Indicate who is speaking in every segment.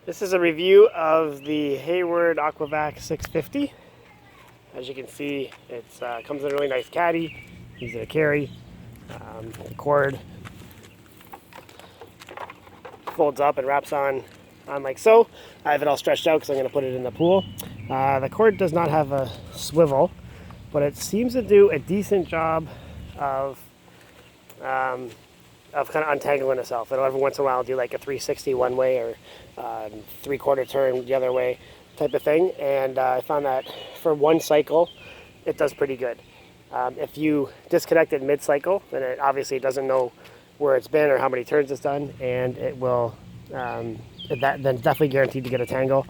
Speaker 1: This is a review of the Hayward AquaVac 650. As you can see, it comes in a really nice caddy, easy to carry. The cord folds up and wraps on like so. I have it all stretched out because I'm going to put it in the pool. The cord does not have a swivel, but it seems to do a decent job of kind of untangling itself. It'll every once in a while do like a 360 one way or 3/4 turn the other way type of thing. And I found that for one cycle, it does pretty good. If you disconnect it mid-cycle, then it obviously doesn't know where it's been or how many turns it's done, and it will then definitely guaranteed to get a tangle.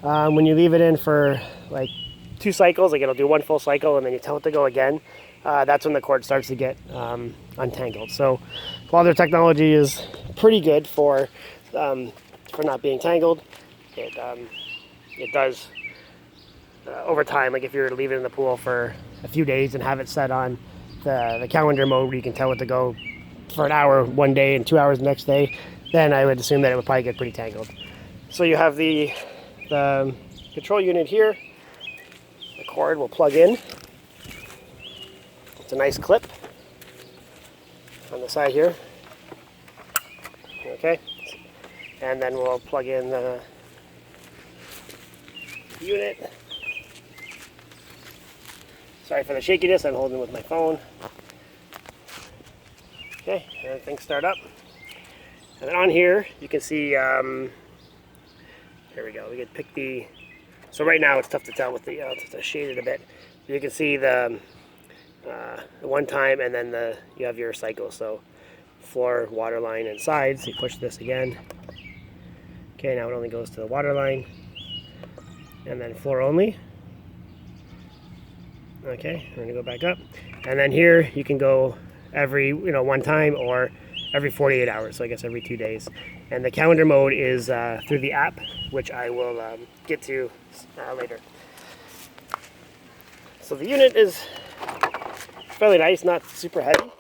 Speaker 1: When you leave it in for like 2 cycles, like it'll do 1 full cycle and then you tell it to go again, that's when the cord starts to get untangled. So while their technology is pretty good for not being tangled, it does over time. Like if you were to leave it in the pool for a few days and have it set on the calendar mode where you can tell it to go for an hour one day and 2 hours the next day, then I would assume that it would probably get pretty tangled. So you have the control unit here. The cord will plug in. It's a nice clip on the side here. Okay, and then we'll plug in the unit. Sorry for the shakiness, I'm holding with my phone. Okay, and things start up. And then on here, you can see, here we go, we can pick so right now it's tough to tell with it's shaded a bit. You can see the one time, and then you have your cycle. So floor, water line, and sides. You push this again. Okay, now it only goes to the water line, and then floor only. Okay, we're gonna go back up, and then here you can go every one time or every 48 hours. So I guess every 2 days. And the calendar mode is through the app, which I will get to later. So the unit is fairly nice, not super heavy.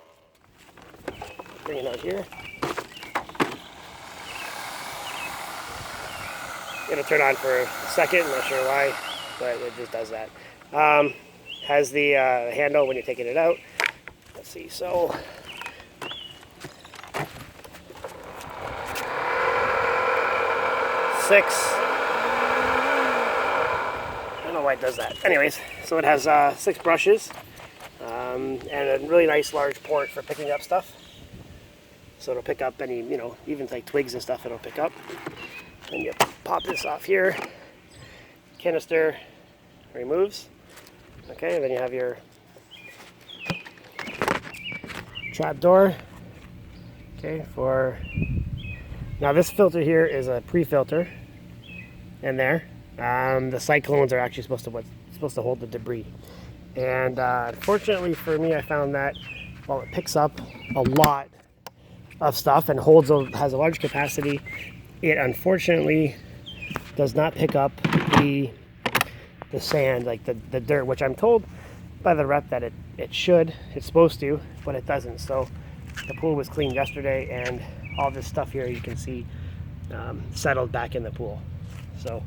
Speaker 1: Bring it out here. It'll turn on for a second, I'm not sure why, but it just does that. Has the handle when you're taking it out. Let's see, so six. I don't know why it does that. Anyways, so it has 6 brushes and a really nice large port for picking up stuff. So it'll pick up any, even like twigs and stuff, it'll pick up. And you pop this off here. Canister removes. Okay, and then you have your trap door. Okay, now this filter here is a pre-filter in there. The cyclones are actually supposed to hold the debris. And unfortunately for me, I found that while it picks up a lot of stuff and has a large capacity, it unfortunately does not pick up the sand, like the dirt, which I'm told by the rep that it should. It's supposed to, but it doesn't. So the pool was cleaned yesterday, and all this stuff here you can see settled back in the pool. So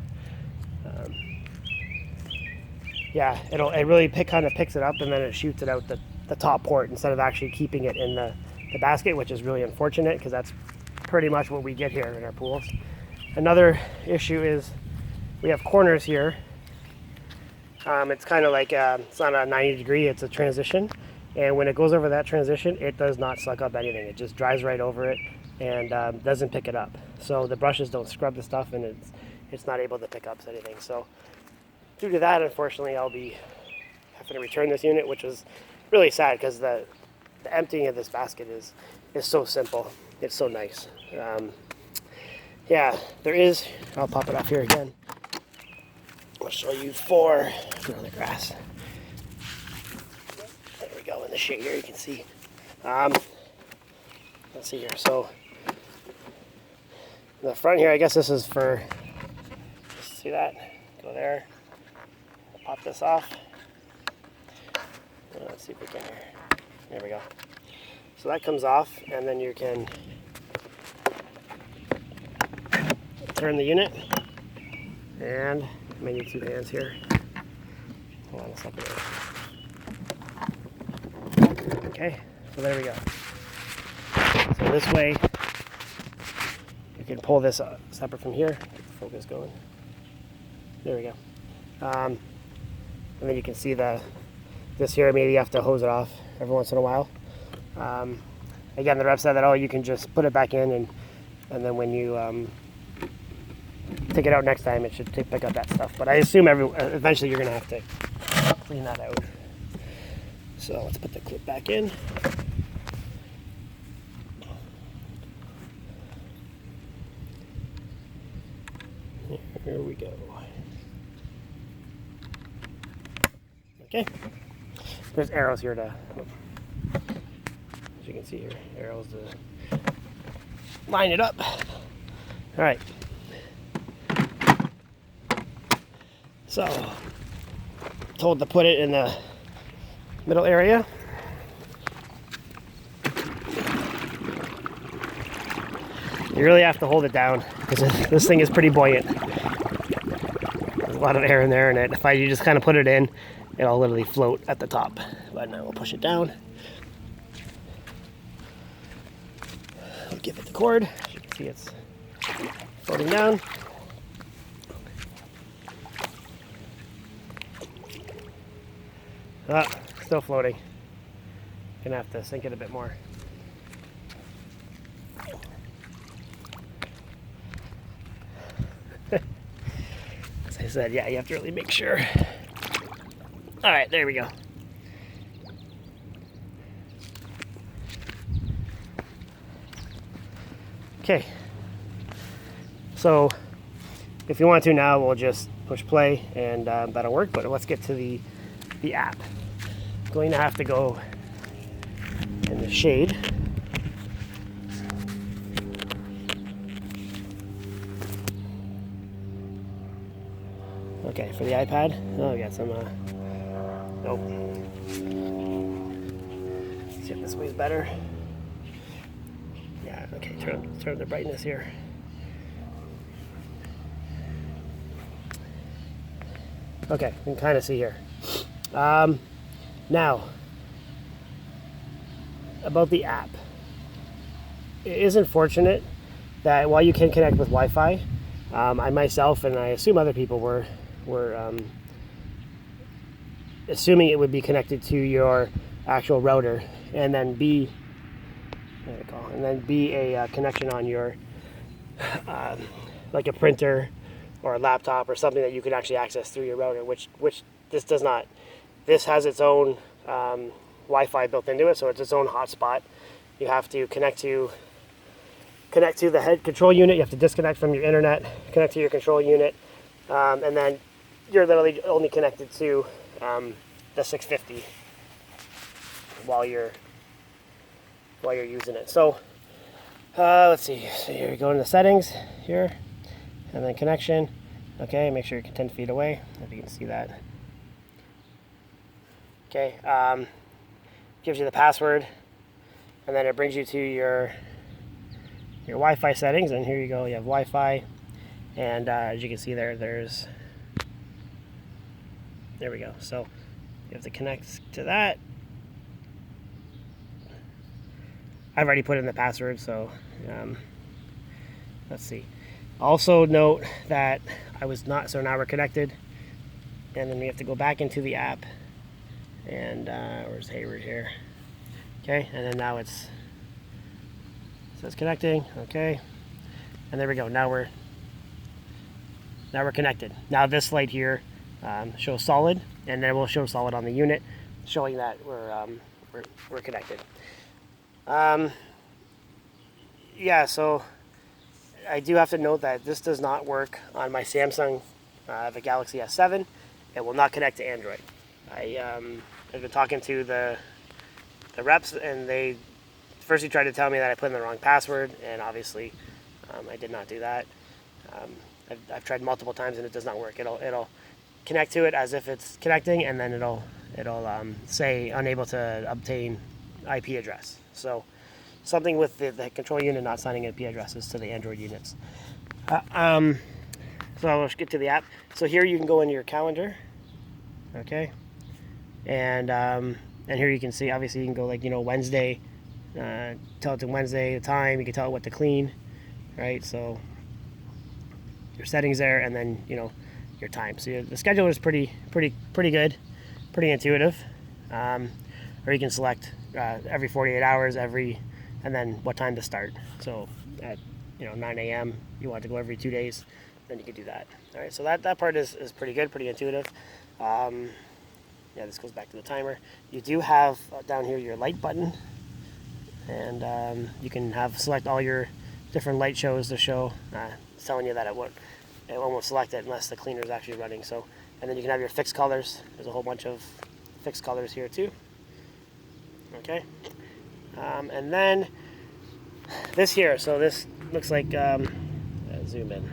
Speaker 1: yeah, it really kind of picks it up, and then it shoots it out the top port instead of actually keeping it in the basket, which is really unfortunate because that's pretty much what we get here in our pools. Another issue is we have corners here. It's kind of like it's not a 90 degree, it's a transition, and when it goes over that transition, it does not suck up anything. It just drives right over it and doesn't pick it up. So the brushes don't scrub the stuff, and it's not able to pick up anything. So due to that, unfortunately, I'll be having to return this unit, which is really sad because the emptying of this basket is so simple. It's so nice. Yeah, there is. I'll pop it up here again. I'll show you 4 on the grass. There we go, in the shade here you can see. Let's see here. So in the front here, I guess this is for, see that? Go there. Pop this off. Let's see if we can. There we go. So that comes off, and then you can turn the unit, and I may need 2 hands here. Hold on a second. Okay, so there we go. So this way, you can pull this separate from here. Get the focus going. There we go. And then you can see this here, maybe you have to hose it off every once in a while. Again, the rep said that, oh, you can just put it back in, and then when you take it out next time, it should pick up that stuff. But I assume eventually you're going to have to clean that out. So let's put the clip back in. Here we go. Okay. There's arrows here as you can see here, arrows to line it up. All right. So, told to put it in the middle area. You really have to hold it down because this thing is pretty buoyant. There's a lot of air in there, and if you just kind of put it in, it'll literally float at the top. But now we'll push it down. I'll give it the cord. As you can see, it's floating down. Still floating. Gonna have to sink it a bit more. As I said, yeah, you have to really make sure. All right, there we go. Okay. So, if you want to now, we'll just push play and that'll work. But let's get to the app. I'm going to have to go in the shade. Okay, for the iPad. Oh, we got some. Nope. Let's see if this way is better. Yeah. Okay. Turn the brightness here. Okay, you can kind of see here. Now, about the app. It is unfortunate that while you can connect with Wi-Fi, I myself, and I assume other people were assuming it would be connected to your actual router, and then be a connection on your like a printer or a laptop or something that you can actually access through your router, which this does not. This has its own Wi-Fi built into it, so it's its own hotspot. You have to connect to the head control unit. You have to disconnect from your internet, connect to your control unit, and then you're literally only connected to the 650 while you're using it. So let's see. So here we go in the settings here, and then connection. Okay, make sure you're 10 feet away. If you can see that. Okay, gives you the password, and then it brings you to your Wi-Fi settings, and here you go. You have Wi-Fi, and as you can see there we go. So you have to connect to that. I've already put in the password, so let's see. Also note that I was not, so now we're connected, and then we have to go back into the app, and where's Hayward here? Okay, and then now it says connecting. Okay, and there we go. Now we're connected. Now this light here shows solid, and then we'll show solid on the unit, showing that we're connected. Yeah, so I do have to note that this does not work on my Samsung, the Galaxy S7. It will not connect to Android. I've been talking to the reps, and they first tried to tell me that I put in the wrong password, and obviously I did not do that. I've tried multiple times, and it does not work. It'll connect to it as if it's connecting, and then it'll say unable to obtain IP address. So something with the control unit not signing IP addresses to the Android units. So I'll just get to the app. So here you can go into your calendar, okay, and here you can see, obviously you can go like, Wednesday, tell it to Wednesday the time. You can tell it what to clean, right? So your settings there, and then your time. So the schedule is pretty good, pretty intuitive. Or you can select every 48 hours, and then what time to start. So at 9 a.m. you want to go every 2 days, then you could do that. All right, so that part is pretty good, pretty intuitive. Yeah, this goes back to the timer. You do have down here your light button, and you can select all your different light shows to show. It's telling you that it won't select it unless the cleaner is actually running. So, and then you can have your fixed colors. There's a whole bunch of fixed colors here too. Okay, and then this here. So this looks like zoom in.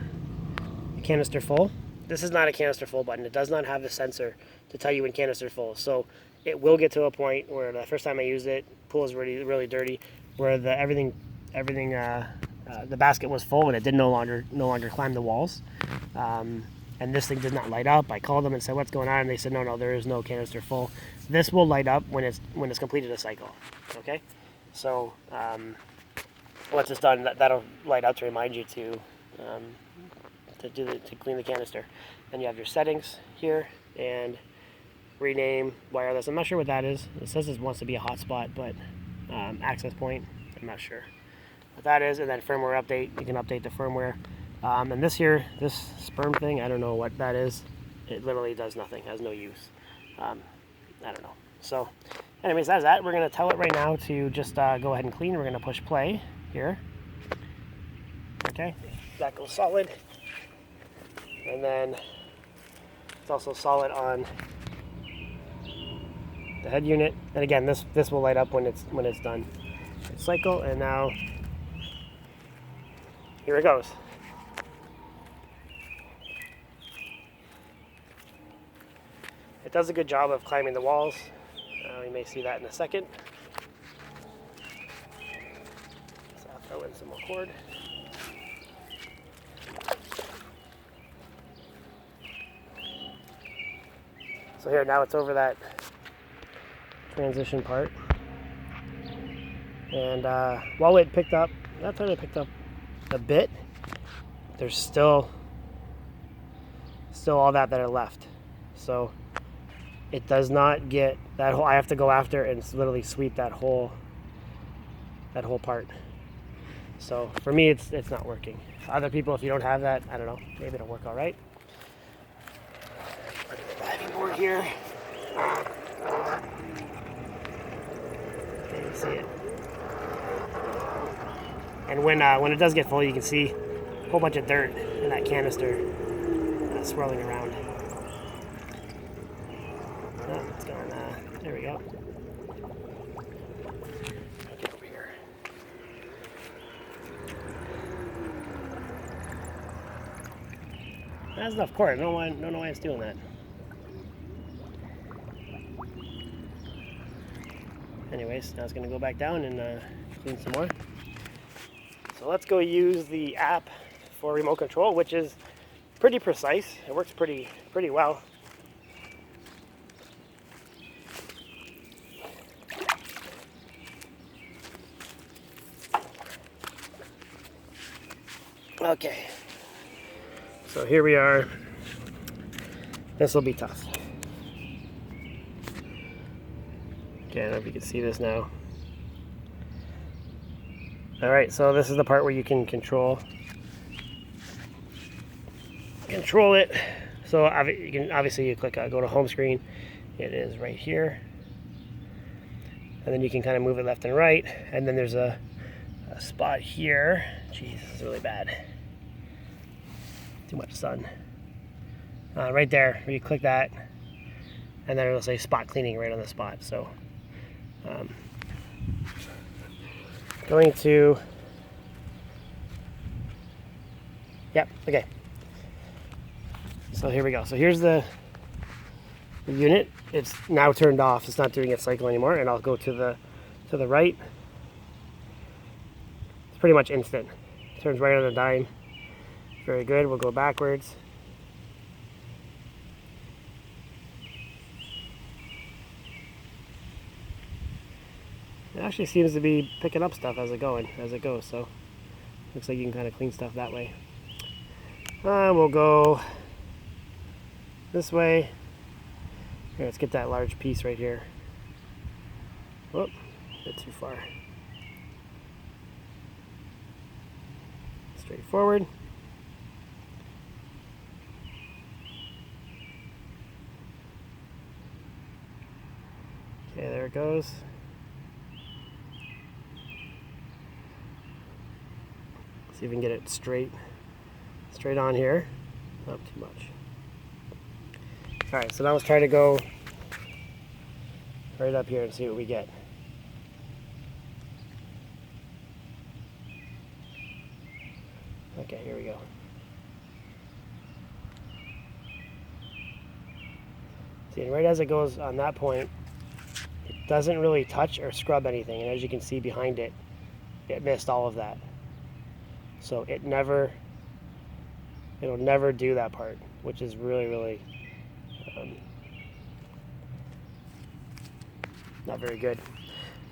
Speaker 1: A canister full. This is not a canister full button. It does not have the sensor to tell you when canister full. So it will get to a point where the first time I used it, pool is really dirty, where everything the basket was full and it did no longer climb the walls. And this thing did not light up. I called them and said, what's going on? And they said, no, there is no canister full. This will light up when it's completed a cycle. Okay, so once it's done, that'll light up to remind you to clean the canister. Then you have your settings here and rename wireless. I'm not sure what that is. It says it wants to be a hotspot, but access point, I'm not sure what that is. And then firmware update, you can update the firmware. And this sperm thing, I don't know what that is. It literally does nothing, has no use. I don't know. So anyways, that's that. We're going to tell it right now to just go ahead and clean. We're going to push play here. Okay, that goes solid. And then it's also solid on the head unit. And again, this will light up when it's done. Cycle, and now here it goes. It does a good job of climbing the walls. We may see that in a second. So I'll throw in some more cord. So here, now it's over that transition part. And while it picked up, that time it picked up a bit, there's still all that are left. So it does not get that whole, I have to go after and literally sweep that whole part. So for me, it's not working. Other people, if you don't have that, I don't know, maybe it'll work all right. Diving board here. Okay, you see it. And when it does get full, you can see a whole bunch of dirt in that canister swirling around. Oh, it's going, there we go. Get over here. That's enough cord. I don't know why it's doing that. Anyways, now it's going to go back down and clean some more. So let's go use the app for remote control, which is pretty precise. It works pretty well. Okay, so here we are. This will be tough. Okay, I don't know if you can see this now. All right, so this is the part where you can control it. So you can obviously click go to home screen. It is right here, and then you can kind of move it left and right. And then there's a spot here. Jeez, this is really bad. Too much sun. Right there, where you click that, and then it'll say spot cleaning right on the spot. So going to, yep, okay. So here we go. So here's the unit. It's now turned off. It's not doing its cycle anymore. And I'll go to the right. It's pretty much instant. It turns right on the dime. Very good. We'll go backwards. It actually seems to be picking up stuff as it goes, so looks like you can kind of clean stuff that way. We'll go this way. Here, let's get that large piece right here. Whoop, a bit too far. Straightforward. Okay, there it goes. See if we can get it straight on here. Not too much. Alright, so now let's try to go right up here and see what we get. Okay, here we go. See, and right as it goes on that point, it doesn't really touch or scrub anything, and as you can see behind it, it missed all of that. So it'll never do that part, which is really not very good.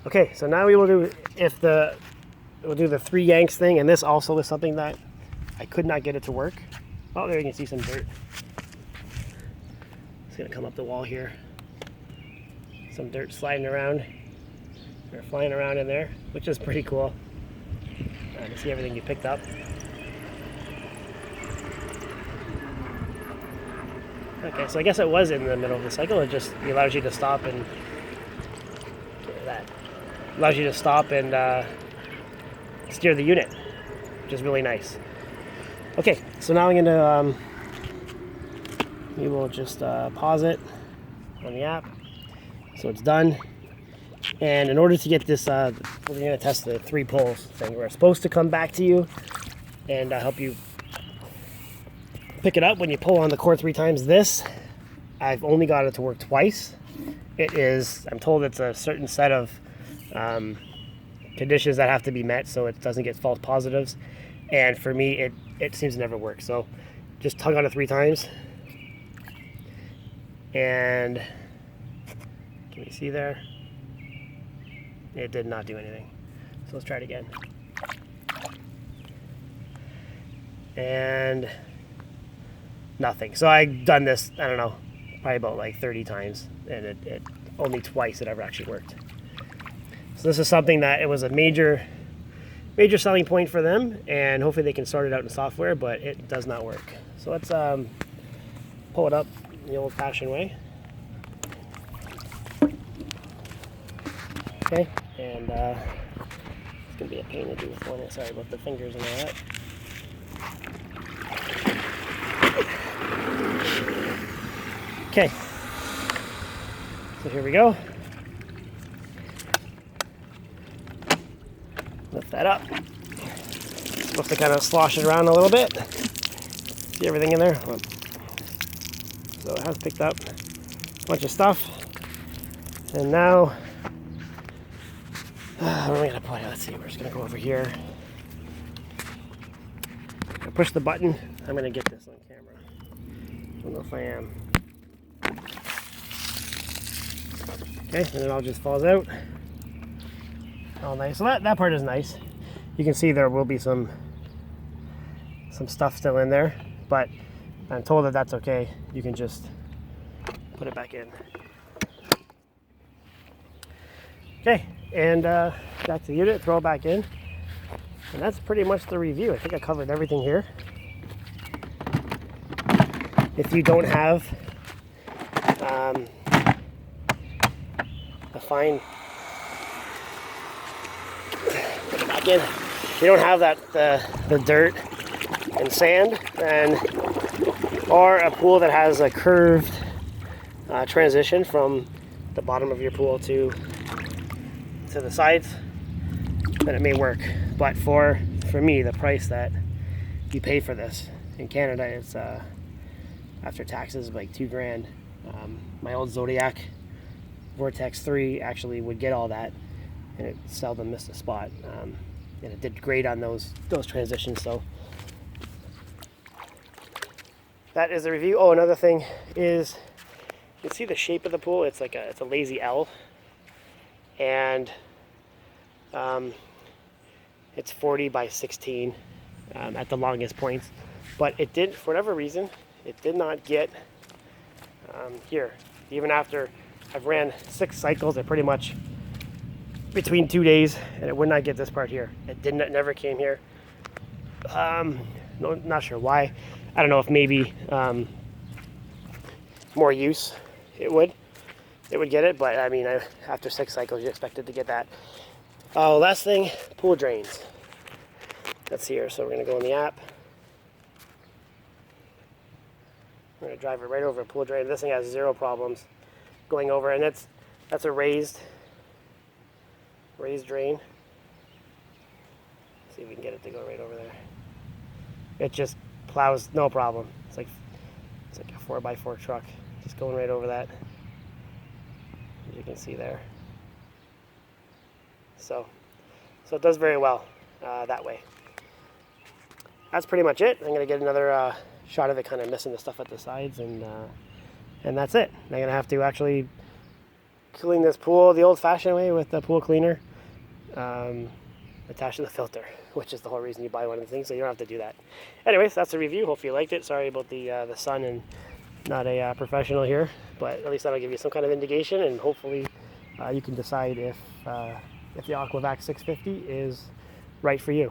Speaker 1: Okay, so now we will do we'll do the 3 Yanks thing, and this also is something that I could not get it to work. Oh, there you can see some dirt. It's gonna come up the wall here. Some dirt sliding around or flying around in there, which is pretty cool. To see everything you picked up. Okay, so I guess it was in the middle of the cycle. It just allows you to stop and steer the unit, which is really nice. Okay, so now I'm gonna we will just pause it on the app, so it's done. And in order to get this, we're going to test the 3 poles thing. We're supposed to come back to you and help you pick it up when you pull on the cord 3 times. This, I've only got it to work twice. I'm told it's a certain set of conditions that have to be met so it doesn't get false positives. And for me, it seems to never work. So just tug on it 3 times. And can you see there? It did not do anything. So let's try it again. And nothing. So I've done this, I don't know, probably about like 30 times, and it only twice it ever actually worked. So this is something that it was a major selling point for them, and hopefully they can sort it out in software, but it does not work. So let's pull it up the old-fashioned way. Okay, and it's going to be a pain to do with one. Sorry about the fingers and all that. Okay, so here we go. Lift that up. Supposed to kind of slosh it around a little bit. See everything in there? So it has picked up a bunch of stuff. And now, where am I going to put it? Let's see, we're just going to go over here. I push the button. I'm going to get this on camera. I don't know if I am. Okay, and it all just falls out. All nice. So that part is nice. You can see there will be some stuff still in there, but I'm told that that's okay. You can just put it back in. Okay, and back to the unit, throw it back in. And that's pretty much the review. I think I covered everything here. If you don't have a fine, put it back in. If you don't have that the dirt and sand, or a pool that has a curved transition from the bottom of your pool to the sides, then it may work. But for me, the price that you pay for this in Canada, it's after taxes like $2,000. My old Zodiac Vortex 3 actually would get all that, and it seldom missed a spot. And it did great on those transitions. So that is the review. Oh, another thing is, you can see the shape of the pool. It's like it's a lazy L, and it's 40 by 16 at the longest points. But it did, for whatever reason, it did not get here. Even after I've ran 6 cycles, it pretty much between 2 days, and it would not get this part here. It never came here. No, not sure why. I don't know if maybe more use it would get it, but I mean, after 6 cycles, you expected to get that. Last thing, pool drains. That's here. So we're gonna go in the app. We're gonna drive it right over a pool drain. This thing has 0 problems going over, and that's a raised drain. See if we can get it to go right over there. It just plows, no problem. It's like a 4x4 truck, just going right over that. As you can see there. So it does very well that way. That's pretty much it. I'm gonna get another shot of it, kind of missing the stuff at the sides, and that's it. I'm gonna have to actually clean this pool the old-fashioned way with the pool cleaner attached to the filter, which is the whole reason you buy one of the things, so you don't have to do that. Anyways, that's the review. Hopefully you liked it. Sorry about the sun and not a professional here, but at least that'll give you some kind of indication, and hopefully you can decide if the AquaVac 650 is right for you.